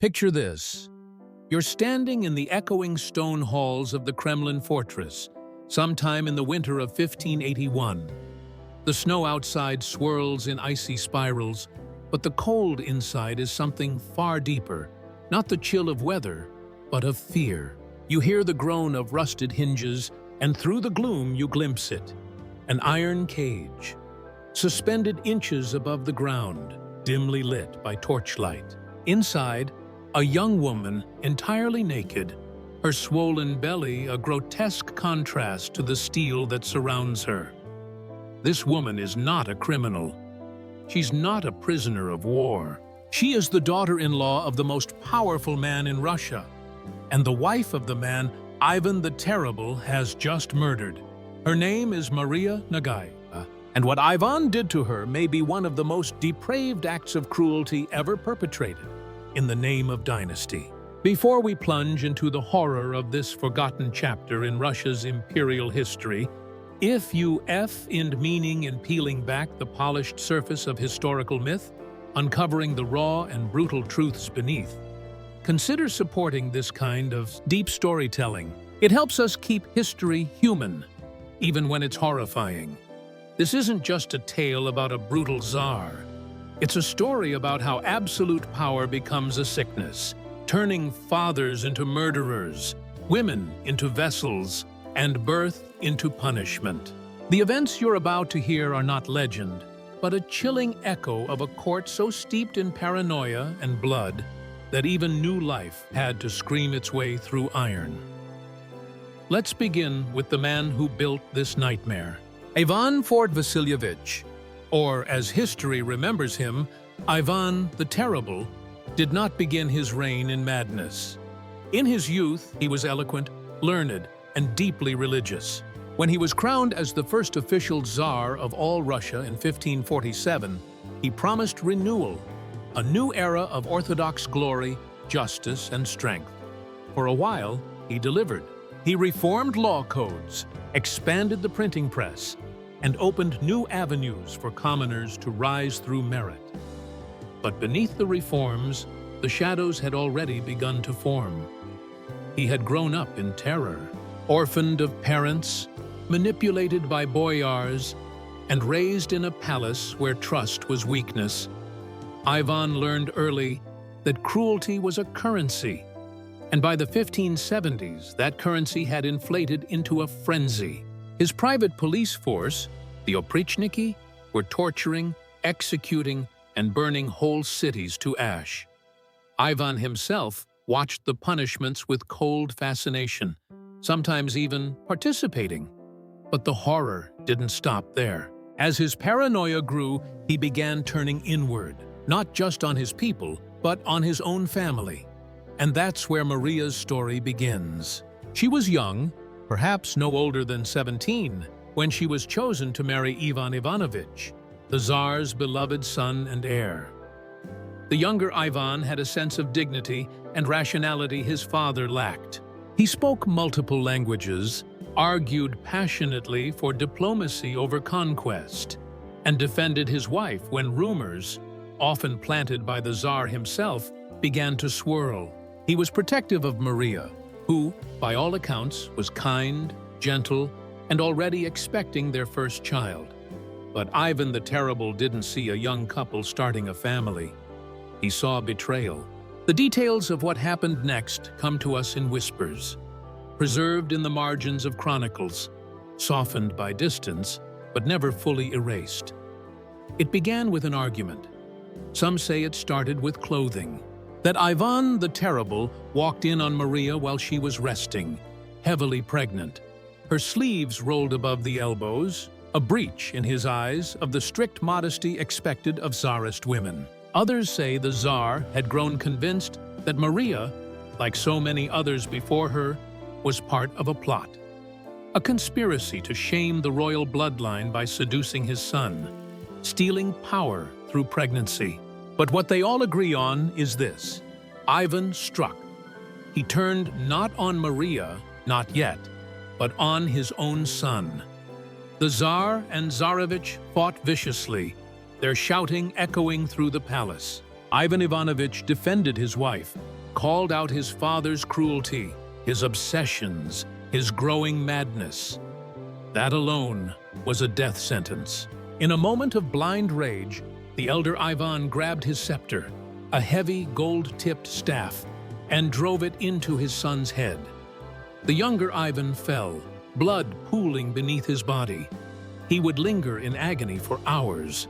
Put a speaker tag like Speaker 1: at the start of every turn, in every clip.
Speaker 1: Picture this. You're standing in the echoing stone halls of the Kremlin fortress, sometime in the winter of 1581. The snow outside swirls in icy spirals, but the cold inside is something far deeper, not the chill of weather, but of fear. You hear the groan of rusted hinges, and through the gloom you glimpse it, an iron cage, suspended inches above the ground, dimly lit by torchlight. Inside, a young woman, entirely naked, her swollen belly a grotesque contrast to the steel that surrounds her. This woman is not a criminal. She's not a prisoner of war. She is the daughter-in-law of the most powerful man in Russia, and the wife of the man Ivan the Terrible has just murdered. Her name is Maria Nagaya, and what Ivan did to her may be one of the most depraved acts of cruelty ever perpetrated in the name of dynasty. Before we plunge into the horror of this forgotten chapter in Russia's imperial history, if you find meaning in peeling back the polished surface of historical myth, uncovering the raw and brutal truths beneath, consider supporting this kind of deep storytelling. It helps us keep history human, even when it's horrifying. This isn't just a tale about a brutal czar. It's a story about how absolute power becomes a sickness, turning fathers into murderers, women into vessels, and birth into punishment. The events you're about to hear are not legend, but a chilling echo of a court so steeped in paranoia and blood that even new life had to scream its way through iron. Let's begin with the man who built this nightmare. Ivan Vasilyevich, or as history remembers him, Ivan the Terrible, did not begin his reign in madness. In his youth, he was eloquent, learned, and deeply religious. When he was crowned as the first official Tsar of all Russia in 1547, he promised renewal, a new era of orthodox glory, justice, and strength. For a while, he delivered. He reformed law codes, expanded the printing press, and opened new avenues for commoners to rise through merit. But beneath the reforms, the shadows had already begun to form. He had grown up in terror, orphaned of parents, manipulated by boyars, and raised in a palace where trust was weakness. Ivan learned early that cruelty was a currency, and by the 1570s, that currency had inflated into a frenzy. His private police force, the Oprichniki, were torturing, executing, and burning whole cities to ash. Ivan himself watched the punishments with cold fascination, sometimes even participating. But the horror didn't stop there. As his paranoia grew, he began turning inward, not just on his people, but on his own family. And that's where Maria's story begins. She was young, perhaps no older than 17, when she was chosen to marry Ivan Ivanovich, the Tsar's beloved son and heir. The younger Ivan had a sense of dignity and rationality his father lacked. He spoke multiple languages, argued passionately for diplomacy over conquest, and defended his wife when rumors, often planted by the Tsar himself, began to swirl. He was protective of Maria, who, by all accounts, was kind, gentle, and already expecting their first child. But Ivan the Terrible didn't see a young couple starting a family. He saw betrayal. The details of what happened next come to us in whispers, preserved in the margins of chronicles, softened by distance, but never fully erased. It began with an argument. Some say it started with clothing. That Ivan the Terrible walked in on Maria while she was resting, heavily pregnant. Her sleeves rolled above the elbows, a breach in his eyes of the strict modesty expected of Tsarist women. Others say the Tsar had grown convinced that Maria, like so many others before her, was part of a plot, a conspiracy to shame the royal bloodline by seducing his son, stealing power through pregnancy. But what they all agree on is this: Ivan struck. He turned not on Maria, not yet, but on his own son. The Tsar and Tsarevich fought viciously, their shouting echoing through the palace. Ivan Ivanovich defended his wife, called out his father's cruelty, his obsessions, his growing madness. That alone was a death sentence. In a moment of blind rage, the elder Ivan grabbed his scepter, a heavy gold-tipped staff, and drove it into his son's head. The younger Ivan fell, blood pooling beneath his body. He would linger in agony for hours,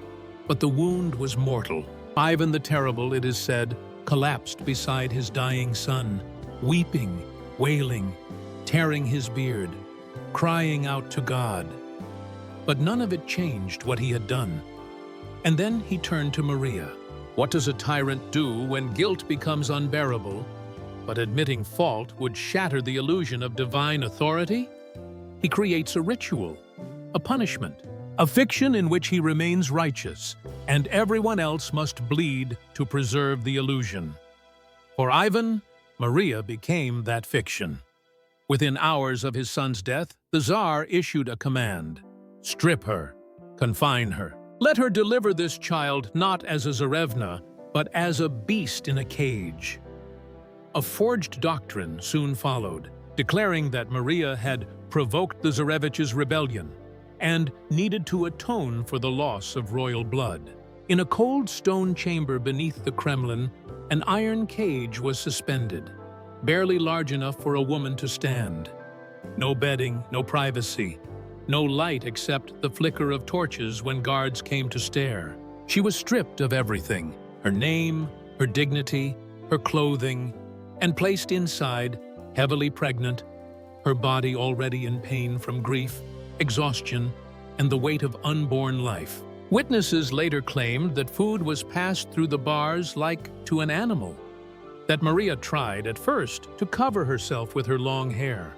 Speaker 1: but the wound was mortal. Ivan the Terrible, it is said, collapsed beside his dying son, weeping, wailing, tearing his beard, crying out to God. But none of it changed what he had done. And then he turned to Maria. What does a tyrant do when guilt becomes unbearable, but admitting fault would shatter the illusion of divine authority? He creates a ritual, a punishment, a fiction in which he remains righteous, and everyone else must bleed to preserve the illusion. For Ivan, Maria became that fiction. Within hours of his son's death, the Tsar issued a command: strip her, confine her. Let her deliver this child not as a Tsarevna, but as a beast in a cage. A forged doctrine soon followed, declaring that Maria had provoked the Tsarevich's rebellion and needed to atone for the loss of royal blood. In a cold stone chamber beneath the Kremlin, an iron cage was suspended, barely large enough for a woman to stand. No bedding, no privacy, no light except the flicker of torches when guards came to stare. She was stripped of everything, her name, her dignity, her clothing, and placed inside, heavily pregnant, her body already in pain from grief, exhaustion, and the weight of unborn life. Witnesses later claimed that food was passed through the bars like to an animal, that Maria tried at first to cover herself with her long hair,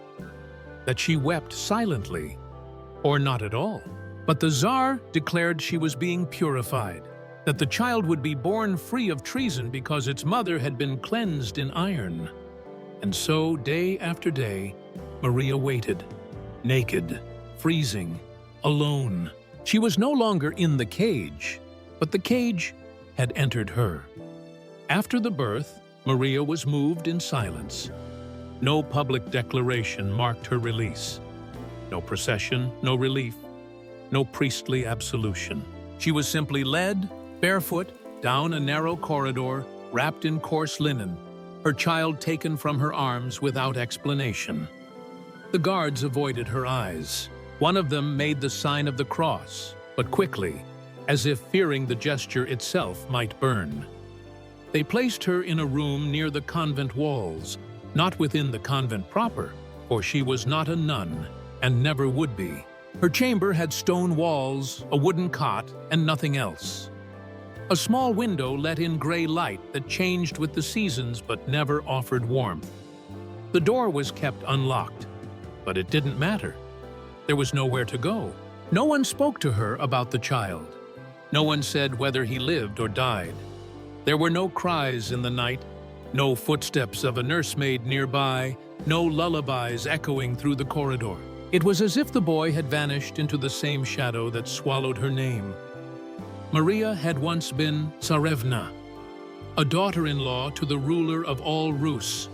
Speaker 1: that she wept silently, or not at all. But the Tsar declared she was being purified, that the child would be born free of treason because its mother had been cleansed in iron. And so, day after day, Maria waited, naked, freezing, alone. She was no longer in the cage, but the cage had entered her. After the birth, Maria was moved in silence. No public declaration marked her release. No procession, no relief, no priestly absolution. She was simply led, barefoot, down a narrow corridor, wrapped in coarse linen, her child taken from her arms without explanation. The guards avoided her eyes. One of them made the sign of the cross, but quickly, as if fearing the gesture itself might burn. They placed her in a room near the convent walls, not within the convent proper, for she was not a nun and never would be. Her chamber had stone walls, a wooden cot, and nothing else. A small window let in gray light that changed with the seasons but never offered warmth. The door was kept unlocked, but it didn't matter. There was nowhere to go. No one spoke to her about the child. No one said whether he lived or died. There were no cries in the night, no footsteps of a nursemaid nearby, no lullabies echoing through the corridor. It was as if the boy had vanished into the same shadow that swallowed her name. Maria had once been Tsarevna, a daughter-in-law to the ruler of all Rus.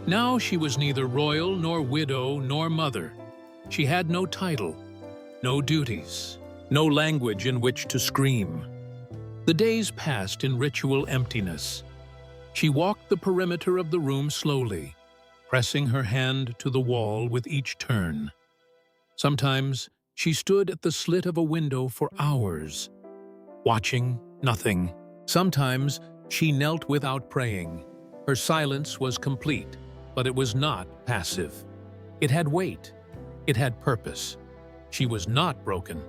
Speaker 1: Now she was neither royal nor widow nor mother. She had no title, no duties, no language in which to scream. The days passed in ritual emptiness. She walked the perimeter of the room slowly, pressing her hand to the wall with each turn. Sometimes she stood at the slit of a window for hours, watching nothing. Sometimes she knelt without praying. Her silence was complete, but it was not passive. It had weight. It had purpose. She was not broken.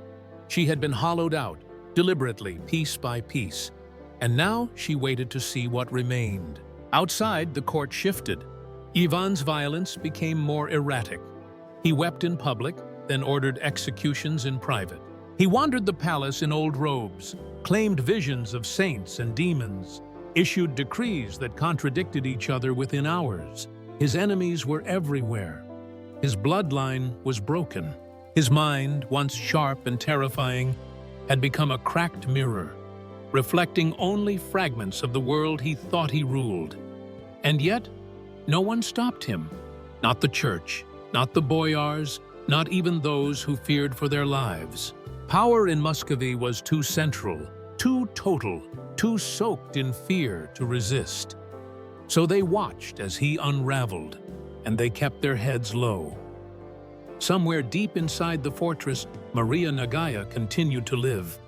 Speaker 1: She had been hollowed out, deliberately, piece by piece, and now she waited to see what remained. Outside, the court shifted. Ivan's violence became more erratic. He wept in public, then ordered executions in private. He wandered the palace in old robes, claimed visions of saints and demons, issued decrees that contradicted each other within hours. His enemies were everywhere. His bloodline was broken. His mind, once sharp and terrifying, had become a cracked mirror, reflecting only fragments of the world he thought he ruled. And yet, no one stopped him. Not the church, not the boyars, not even those who feared for their lives. Power in Muscovy was too central, too total, too soaked in fear to resist. So they watched as he unraveled, and they kept their heads low. Somewhere deep inside the fortress, Maria Nagaya continued to live.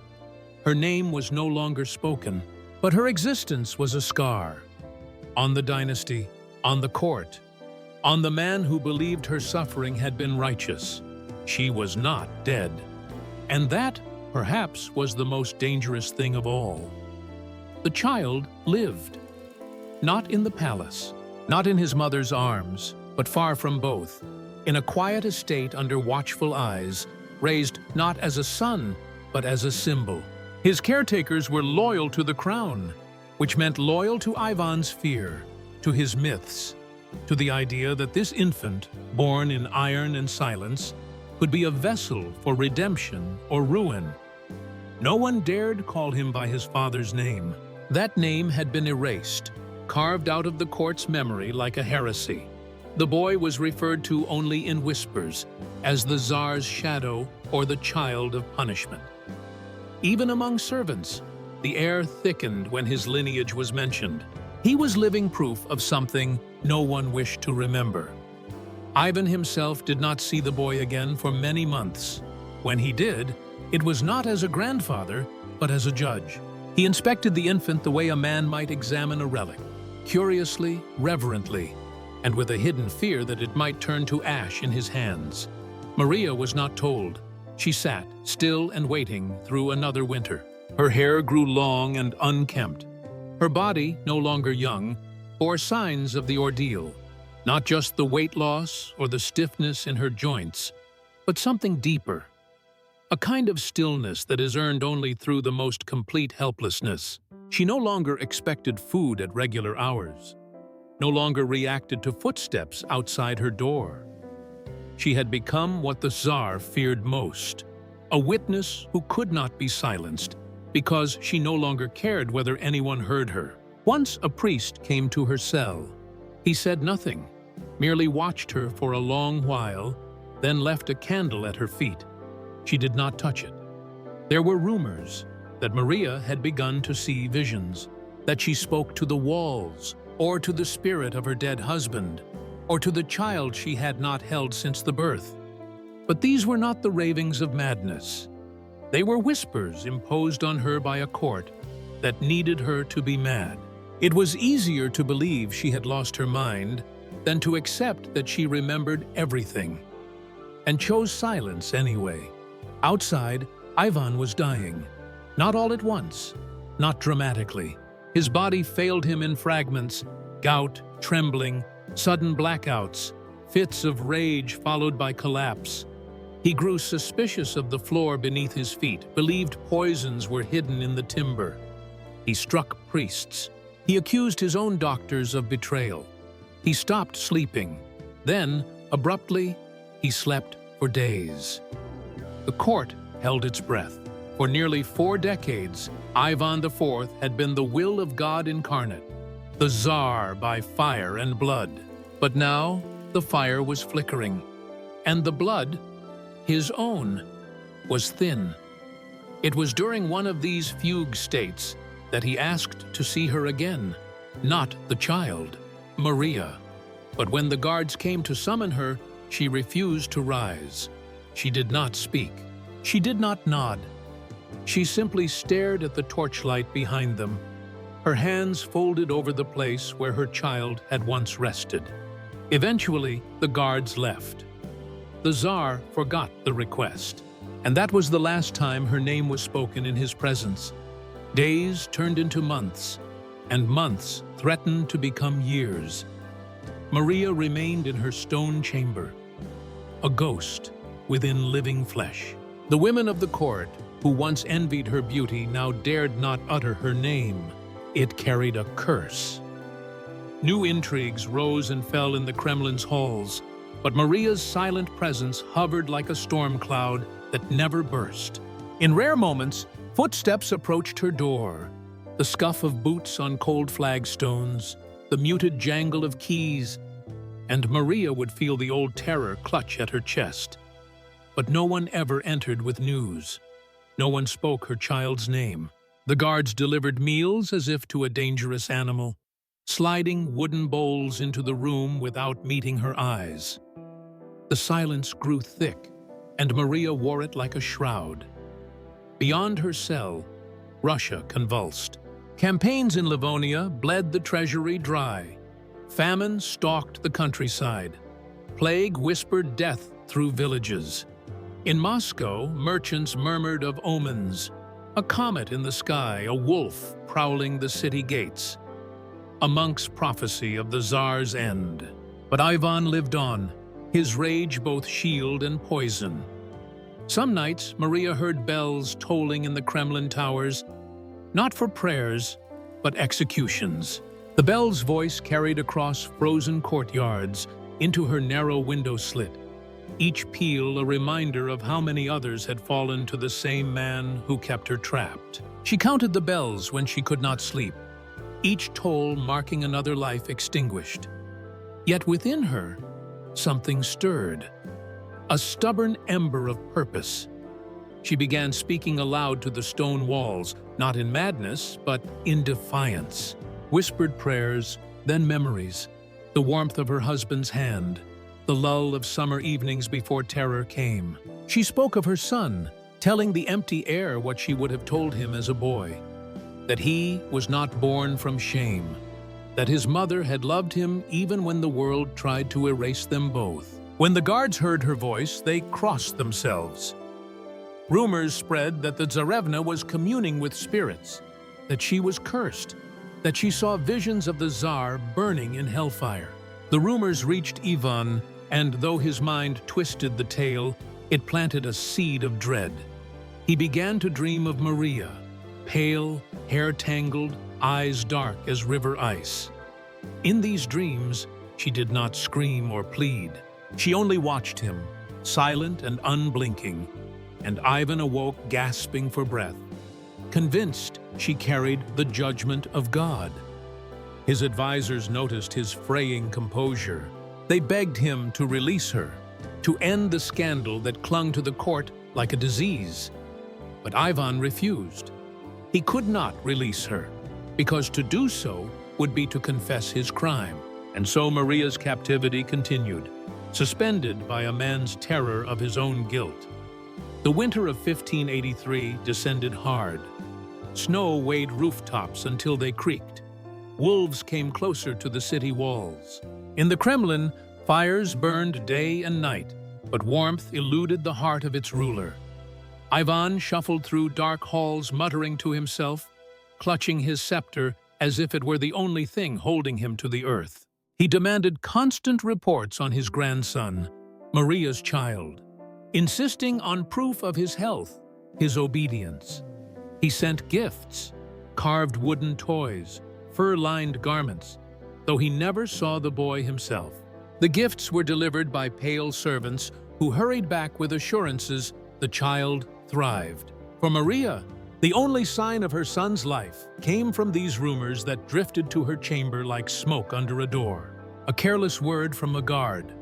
Speaker 1: Her name was no longer spoken, but her existence was a scar. On the dynasty, on the court, on the man who believed her suffering had been righteous. She was not dead. And that, perhaps, was the most dangerous thing of all. The child lived. Not in the palace, not in his mother's arms, but far from both, in a quiet estate under watchful eyes, raised not as a son, but as a symbol. His caretakers were loyal to the crown, which meant loyal to Ivan's fear, to his myths, to the idea that this infant, born in iron and silence, could be a vessel for redemption or ruin. No one dared call him by his father's name. That name had been erased, carved out of the court's memory like a heresy. The boy was referred to only in whispers, as the Tsar's shadow or the child of punishment. Even among servants, the air thickened when his lineage was mentioned. He was living proof of something no one wished to remember. Ivan himself did not see the boy again for many months. When he did, it was not as a grandfather, but as a judge. He inspected the infant the way a man might examine a relic, curiously, reverently, and with a hidden fear that it might turn to ash in his hands. Maria was not told. She sat, still and waiting, through another winter. Her hair grew long and unkempt. Her body, no longer young, bore signs of the ordeal. Not just the weight loss or the stiffness in her joints, but something deeper. A kind of stillness that is earned only through the most complete helplessness. She no longer expected food at regular hours, no longer reacted to footsteps outside her door. She had become what the Tsar feared most, a witness who could not be silenced, because she no longer cared whether anyone heard her. Once a priest came to her cell. He said nothing, merely watched her for a long while, then left a candle at her feet. She did not touch it. There were rumors that Maria had begun to see visions, that she spoke to the walls, or to the spirit of her dead husband, or to the child she had not held since the birth. But these were not the ravings of madness. They were whispers imposed on her by a court that needed her to be mad. It was easier to believe she had lost her mind than to accept that she remembered everything, and chose silence anyway. Outside, Ivan was dying. Not all at once, not dramatically. His body failed him in fragments, gout, trembling, sudden blackouts, fits of rage followed by collapse. He grew suspicious of the floor beneath his feet, believed poisons were hidden in the timber. He struck priests. He accused his own doctors of betrayal. He stopped sleeping. Then, abruptly, he slept for days. The court held its breath. For nearly 4 decades, Ivan IV had been the will of God incarnate, the Tsar by fire and blood. But now, the fire was flickering, and the blood, his own, was thin. It was during one of these fugue states that he asked to see her again, not the child, Maria. But when the guards came to summon her, she refused to rise. She did not speak. She did not nod. She simply stared at the torchlight behind them, her hands folded over the place where her child had once rested. Eventually, the guards left. The Tsar forgot the request, and that was the last time her name was spoken in his presence. Days turned into months, and months threatened to become years. Maria remained in her stone chamber, a ghost within living flesh. The women of the court, who once envied her beauty, now dared not utter her name. It carried a curse. New intrigues rose and fell in the Kremlin's halls, but Maria's silent presence hovered like a storm cloud that never burst. In rare moments, footsteps approached her door, the scuff of boots on cold flagstones, the muted jangle of keys, and Maria would feel the old terror clutch at her chest. But no one ever entered with news. No one spoke her child's name. The guards delivered meals as if to a dangerous animal, sliding wooden bowls into the room without meeting her eyes. The silence grew thick, and Maria wore it like a shroud. Beyond her cell, Russia convulsed. Campaigns in Livonia bled the treasury dry. Famine stalked the countryside. Plague whispered death through villages. In Moscow, merchants murmured of omens, a comet in the sky, a wolf prowling the city gates. A monk's prophecy of the Tsar's end. But Ivan lived on, his rage both shield and poison. Some nights, Maria heard bells tolling in the Kremlin towers, not for prayers, but executions. The bell's voice carried across frozen courtyards into her narrow window slit, each peal a reminder of how many others had fallen to the same man who kept her trapped. She counted the bells when she could not sleep, each toll marking another life extinguished. Yet within her, something stirred, a stubborn ember of purpose. She began speaking aloud to the stone walls, not in madness, but in defiance. Whispered prayers, then memories, the warmth of her husband's hand, the lull of summer evenings before terror came. She spoke of her son, telling the empty air what she would have told him as a boy, that he was not born from shame, that his mother had loved him even when the world tried to erase them both. When the guards heard her voice, they crossed themselves. Rumors spread that the Tsarevna was communing with spirits, that she was cursed, that she saw visions of the Tsar burning in hellfire. The rumors reached Ivan, and though his mind twisted the tale, it planted a seed of dread. He began to dream of Maria, pale, hair tangled, eyes dark as river ice. In these dreams, she did not scream or plead. She only watched him, silent and unblinking, and Ivan awoke gasping for breath, convinced she carried the judgment of God. His advisors noticed his fraying composure. They begged him to release her, to end the scandal that clung to the court like a disease. But Ivan refused. He could not release her, because to do so would be to confess his crime. And so Maria's captivity continued, suspended by a man's terror of his own guilt. The winter of 1583 descended hard. Snow weighed rooftops until they creaked. Wolves came closer to the city walls. In the Kremlin, fires burned day and night, but warmth eluded the heart of its ruler. Ivan shuffled through dark halls, muttering to himself, clutching his scepter as if it were the only thing holding him to the earth. He demanded constant reports on his grandson, Maria's child, insisting on proof of his health, his obedience. He sent gifts, carved wooden toys, fur-lined garments, though he never saw the boy himself. The gifts were delivered by pale servants who hurried back with assurances the child thrived. For Maria, the only sign of her son's life came from these rumors that drifted to her chamber like smoke under a door. A careless word from a guard,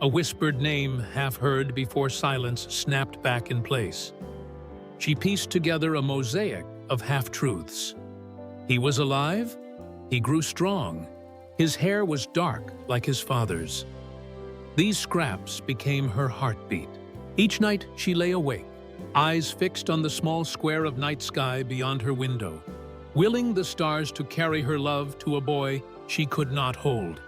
Speaker 1: a whispered name half heard before silence snapped back in place. She pieced together a mosaic of half-truths. He was alive, he grew strong, his hair was dark like his father's. These scraps became her heartbeat. Each night she lay awake, eyes fixed on the small square of night sky beyond her window, willing the stars to carry her love to a boy she could not hold.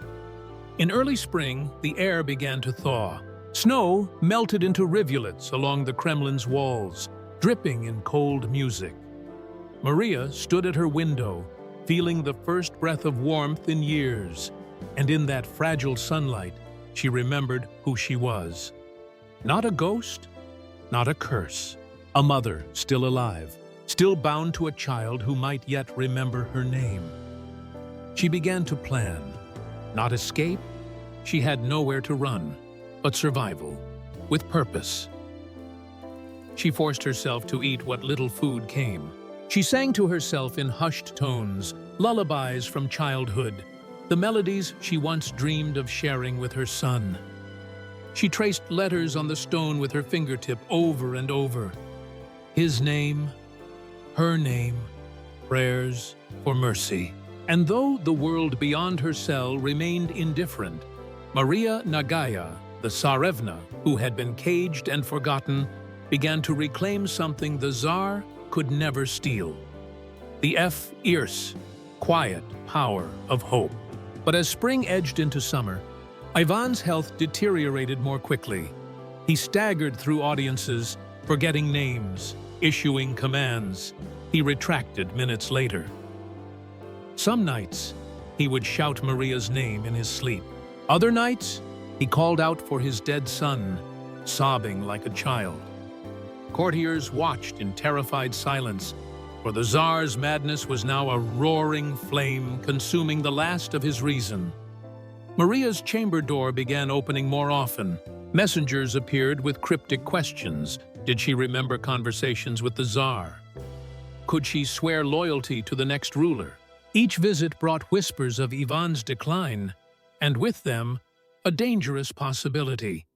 Speaker 1: In early spring, the air began to thaw. Snow melted into rivulets along the Kremlin's walls, dripping in cold music. Maria stood at her window, feeling the first breath of warmth in years, and in that fragile sunlight, she remembered who she was. Not a ghost, not a curse. A mother still alive, still bound to a child who might yet remember her name. She began to plan. Not escape, she had nowhere to run, but survival, with purpose. She forced herself to eat what little food came. She sang to herself in hushed tones, lullabies from childhood, the melodies she once dreamed of sharing with her son. She traced letters on the stone with her fingertip over and over. His name, her name, prayers for mercy. And though the world beyond her cell remained indifferent, Maria Nagaya, the Tsarevna, who had been caged and forgotten, began to reclaim something the Tsar could never steal. The fierce, quiet power of hope. But as spring edged into summer, Ivan's health deteriorated more quickly. He staggered through audiences, forgetting names, issuing commands. He retracted minutes later. Some nights, he would shout Maria's name in his sleep. Other nights, he called out for his dead son, sobbing like a child. Courtiers watched in terrified silence, for the Tsar's madness was now a roaring flame consuming the last of his reason. Maria's chamber door began opening more often. Messengers appeared with cryptic questions. Did she remember conversations with the Tsar? Could she swear loyalty to the next ruler? Each visit brought whispers of Ivan's decline, and with them, a dangerous possibility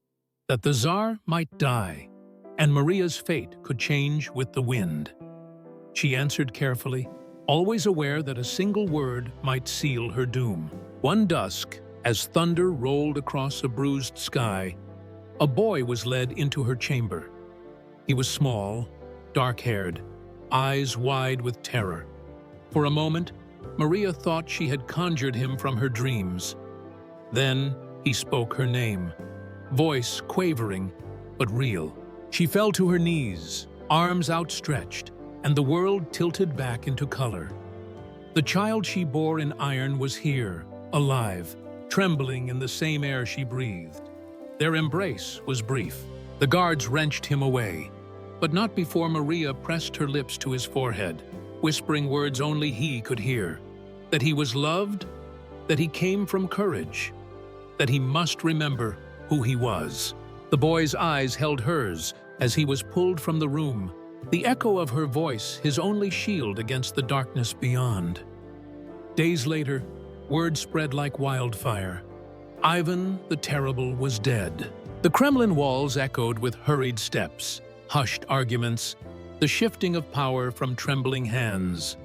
Speaker 1: that the Tsar might die, and Maria's fate could change with the wind. She answered carefully, always aware that a single word might seal her doom. One dusk, as thunder rolled across a bruised sky, a boy was led into her chamber. He was small, dark-haired, eyes wide with terror. For a moment, Maria thought she had conjured him from her dreams. Then he spoke her name, voice quavering but real. She fell to her knees, arms outstretched, and the world tilted back into color. The child she bore in iron was here, alive, trembling in the same air she breathed. Their embrace was brief. The guards wrenched him away, but not before Maria pressed her lips to his forehead, whispering words only he could hear. That he was loved, that he came from courage, that he must remember who he was. The boy's eyes held hers as he was pulled from the room, the echo of her voice his only shield against the darkness beyond. Days later, word spread like wildfire. Ivan the Terrible was dead. The Kremlin walls echoed with hurried steps, hushed arguments, the shifting of power from trembling hands.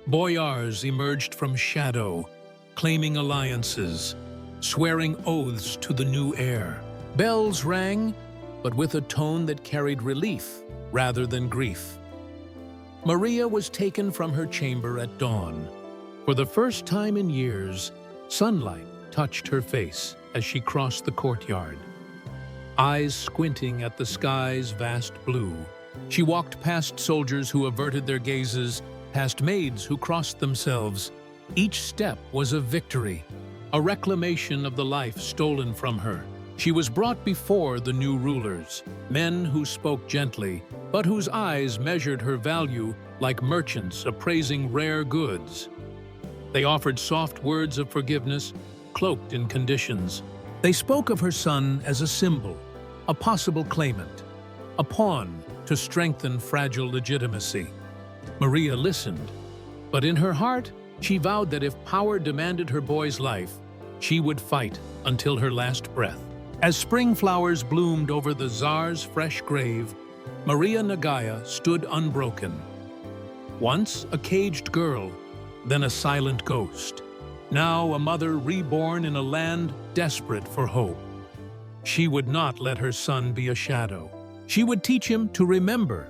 Speaker 1: Boyars emerged from shadow, claiming alliances, swearing oaths to the new heir. Bells rang, but with a tone that carried relief rather than grief. Maria was taken from her chamber at dawn. For the first time in years, sunlight touched her face as she crossed the courtyard. Eyes squinting at the sky's vast blue, she walked past soldiers who averted their gazes, past maids who crossed themselves. Each step was a victory, a reclamation of the life stolen from her. She was brought before the new rulers, men who spoke gently, but whose eyes measured her value like merchants appraising rare goods. They offered soft words of forgiveness, cloaked in conditions. They spoke of her son as a symbol, a possible claimant, a pawn to strengthen fragile legitimacy. Maria listened, but in her heart, she vowed that if power demanded her boy's life, she would fight until her last breath. As spring flowers bloomed over the Tsar's fresh grave, Maria Nagaya stood unbroken. Once a caged girl, then a silent ghost. Now a mother reborn in a land desperate for hope. She would not let her son be a shadow. She would teach him to remember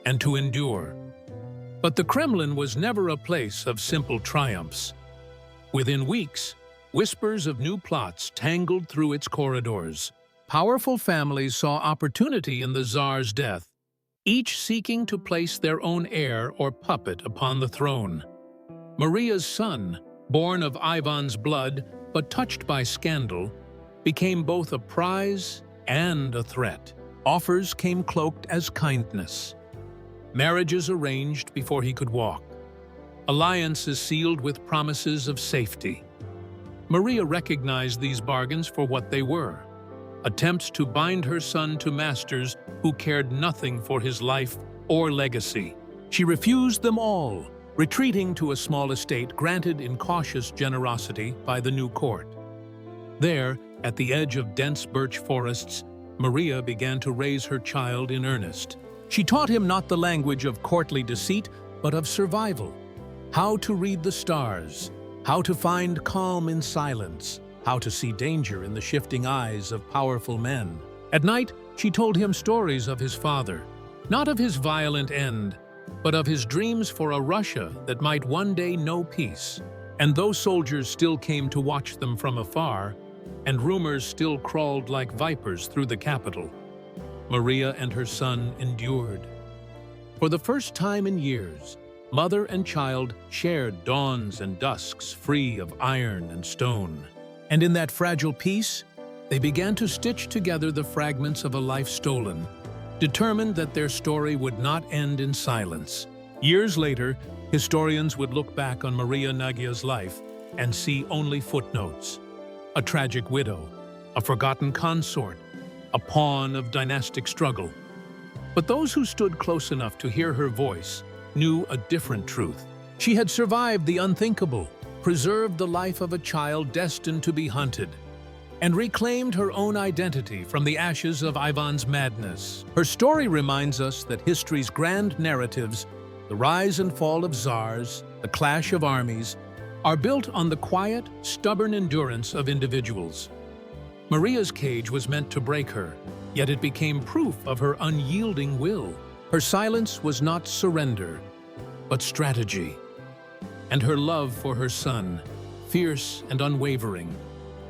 Speaker 1: and to endure. But the Kremlin was never a place of simple triumphs. Within weeks, whispers of new plots tangled through its corridors. Powerful families saw opportunity in the Tsar's death, each seeking to place their own heir or puppet upon the throne. Maria's son, born of Ivan's blood but touched by scandal, became both a prize and a threat. Offers came cloaked as kindness. Marriages arranged before he could walk. Alliances sealed with promises of safety. Maria recognized these bargains for what they were: attempts to bind her son to masters who cared nothing for his life or legacy. She refused them all, retreating to a small estate granted in cautious generosity by the new court. There, at the edge of dense birch forests, Maria began to raise her child in earnest. She taught him not the language of courtly deceit, but of survival. How to read the stars, how to find calm in silence, how to see danger in the shifting eyes of powerful men. At night, she told him stories of his father, not of his violent end, but of his dreams for a Russia that might one day know peace. And though soldiers still came to watch them from afar, and rumors still crawled like vipers through the capital, Maria and her son endured. For the first time in years, mother and child shared dawns and dusks free of iron and stone. And in that fragile peace, they began to stitch together the fragments of a life stolen, determined that their story would not end in silence. Years later, historians would look back on Maria Nagya's life and see only footnotes. A tragic widow, a forgotten consort, a pawn of dynastic struggle. But those who stood close enough to hear her voice knew a different truth. She had survived the unthinkable, preserved the life of a child destined to be hunted, and reclaimed her own identity from the ashes of Ivan's madness. Her story reminds us that history's grand narratives, the rise and fall of czars, the clash of armies, are built on the quiet, stubborn endurance of individuals. Maria's cage was meant to break her, yet it became proof of her unyielding will. Her silence was not surrender, but strategy. And her love for her son, fierce and unwavering,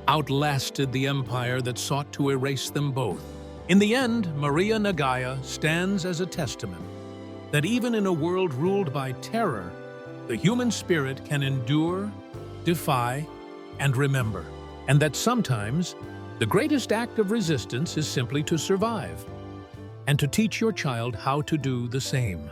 Speaker 1: outlasted the empire that sought to erase them both. In the end, Maria Nagya stands as a testament that even in a world ruled by terror, the human spirit can endure, defy, and remember. And that sometimes, the greatest act of resistance is simply to survive, and to teach your child how to do the same.